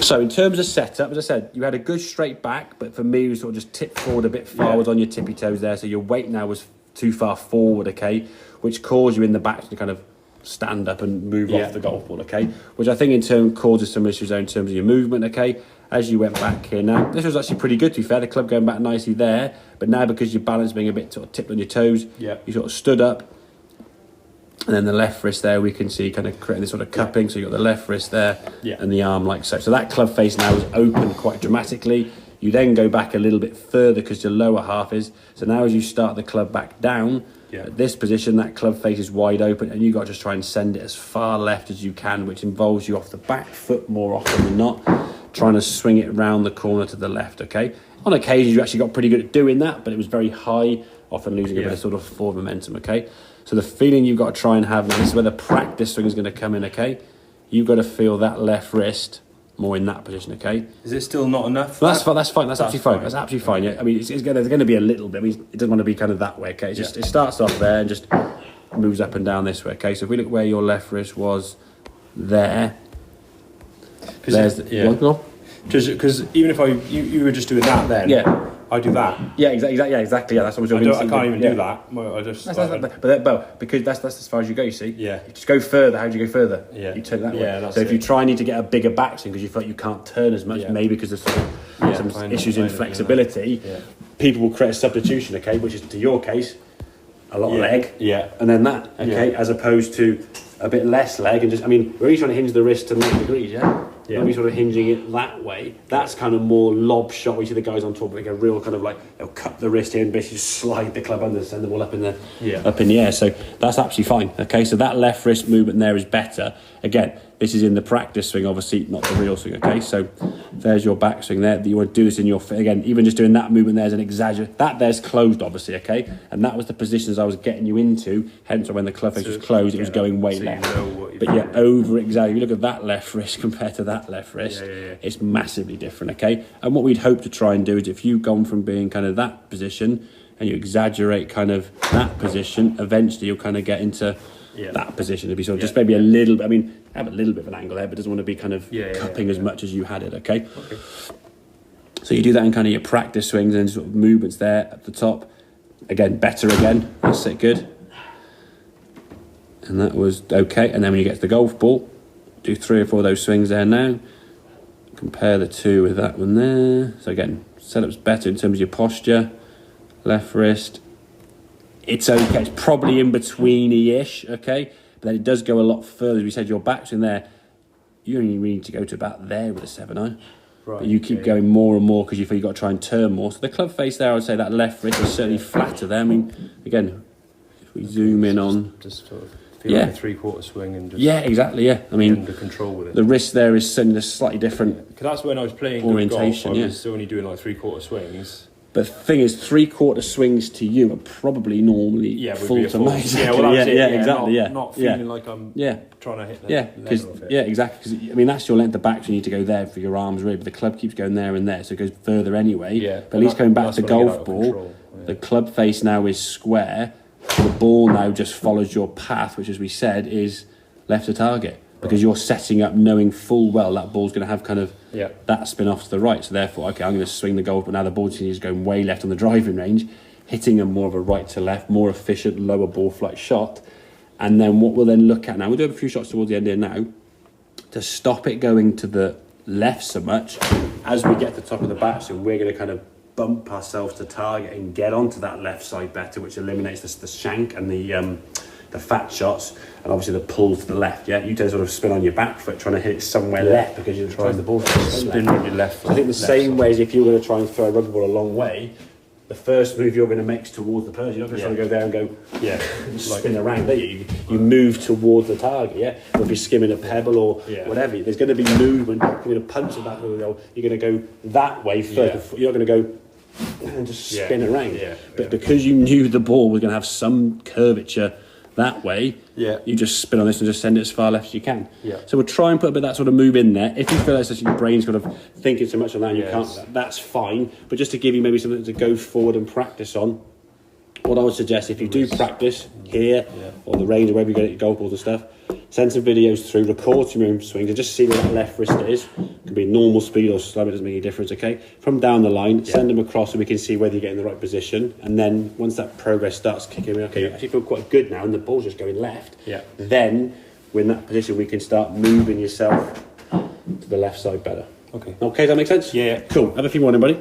So in terms of setup, as I said, you had a good straight back, but for me, you sort of just tipped forward a bit forward on your tippy toes there. So your weight now was too far forward, okay, which caused you in the back to kind of stand up and move off the golf ball, okay, which I think in turn causes some issues in terms of your movement, okay, as you went back here. Now, this was actually pretty good, to be fair, the club going back nicely there, but now because your balance being a bit sort of tipped on your toes, you sort of stood up, and then the left wrist there, we can see kind of creating this sort of cupping, so you've got the left wrist there, and the arm like so. So that club face now is open quite dramatically. You then go back a little bit further because your lower half is, so now as you start the club back down, at this position, that club face is wide open, and you've got to just try and send it as far left as you can, which involves you off the back foot more often than not, trying to swing it round the corner to the left, okay? On occasions, you actually got pretty good at doing that, but it was very high, often losing a bit of sort of forward momentum, okay? So the feeling you've got to try and have, now this is where the practice swing is going to come in, okay? You've got to feel that left wrist more in that position, okay? Is it still not enough? That's fine. That's absolutely fine. That's absolutely fine. Yeah, I mean, there's going to be a little bit. I mean, it doesn't want to be kind of that way, okay? It just it starts off there and just moves up and down this way, okay? So if we look where your left wrist was there, there's because even if you were just doing that then, I do that. Yeah, exactly. Yeah, that's what I can't even do that. I just. But because that's as far as you go. You see. Yeah. You just go further. How do you go further? Yeah. You turn that way. That's so if you try need to get a bigger backswing because you feel like you can't turn as much, maybe because there's some issues in flexibility, people will create a substitution. Okay, which is to your case, a lot of leg. Yeah. And then that. Okay, as opposed to a bit less leg and just. I mean, we're each trying to hinge the wrist to 90 degrees. Yeah. Yeah. Maybe sort of hinging it that way. That's kind of more lob shot. We see the guys on top like a real kind of like they'll cut the wrist here and basically slide the club under, send the ball up in the air. So that's absolutely fine. Okay, so that left wrist movement there is better. Again, this is in the practice swing, obviously not the real swing. Okay, so there's your backswing there. You want to do this in your again. Even just doing that movement there is an exaggeration. That there's closed, obviously. Okay, and that was the positions I was getting you into. Hence, when the club face was closed, it was going way left. But over exaggerate. You look at that left wrist compared to that left wrist, it's massively different, okay? And what we'd hope to try and do is if you've gone from being kind of that position and you exaggerate kind of that position, eventually you'll kind of get into that position to be sort of just maybe a little bit, I mean, have a little bit of an angle there, but doesn't want to be kind of cupping as much as you had it, okay? So you do that in kind of your practice swings and sort of movements there at the top. Again, better again, that's it, good. And that was okay. And then when you get to the golf ball, do 3 or 4 of those swings there now. Compare the 2 with that one there. So again, setup's better in terms of your posture. Left wrist. It's okay. It's probably in between-ish, okay? But then it does go a lot further. As we said, your back's in there. You only really need to go to about there with a 7-iron. Right. But you keep going more and more because you feel you've got to try and turn more. So the club face there, I would say that left wrist is certainly flatter there. I mean, again, if we zoom in on... Just sort of feel like a 3/4 swing and just... Yeah, exactly, I mean... under control with it. The wrist there is certainly a slightly different... Because that's when I was playing orientation, golf, I was only doing like 3/4 swings. But the thing is, 3/4 swings to you are probably normally full to most. Exactly. Not feeling like I'm trying to hit the level of it. Exactly. Because I mean, that's your length of back, so you need to go there for your arms really. But the club keeps going there and there, so it goes further anyway. Yeah. But at least going back to golf ball, the club face now is square. The ball now just follows your path, which, as we said, is left to target. Because you're setting up knowing full well that ball's going to have kind of that spin off to the right. So therefore, okay, I'm going to swing the golf, but now the ball is going way left on the driving range, hitting a more of a right to left, more efficient, lower ball flight shot. And then what we'll then look at now, we'll do a few shots towards the end here now, to stop it going to the left so much. As we get to the top of the backswing, we're going to kind of bump ourselves to target and get onto that left side better, which eliminates the shank and the fat shots, and obviously the pull to the left. You tend to sort of spin on your back foot trying to hit it somewhere left because you're trying the ball to spin on your left foot. I think the same way as if you were going to try and throw a rugby ball a long way, the first move you're going to make is towards the person. You're not going to try to go there and go spin around, are you? You move towards the target, or if you're skimming a pebble or whatever, there's going to be movement. You're going to punch it back, you're going to go that way first. You're not going to go and just spin around. But because you knew the ball was going to have some curvature that way, you just spin on this and just send it as far left as you can. So we'll try and put a bit of that sort of move in there. If you feel like your brain's kind of thinking so much on that and you can't, that's fine. But just to give you maybe something to go forward and practice on, what I would suggest, if you do practice here or the range or wherever you go at your golf balls and stuff, Send some videos through, record some own swings, and just see where that left wrist is. It can be normal speed or slow, it doesn't make any difference, okay? From down the line, send them across so we can see whether you get in the right position. And then once that progress starts kicking in, okay, you actually feel quite good now, and the ball's just going left. Yeah. Then, in that position, we can start moving yourself to the left side better. Okay. Okay, does that make sense? Yeah. Cool. Have a few more, anybody?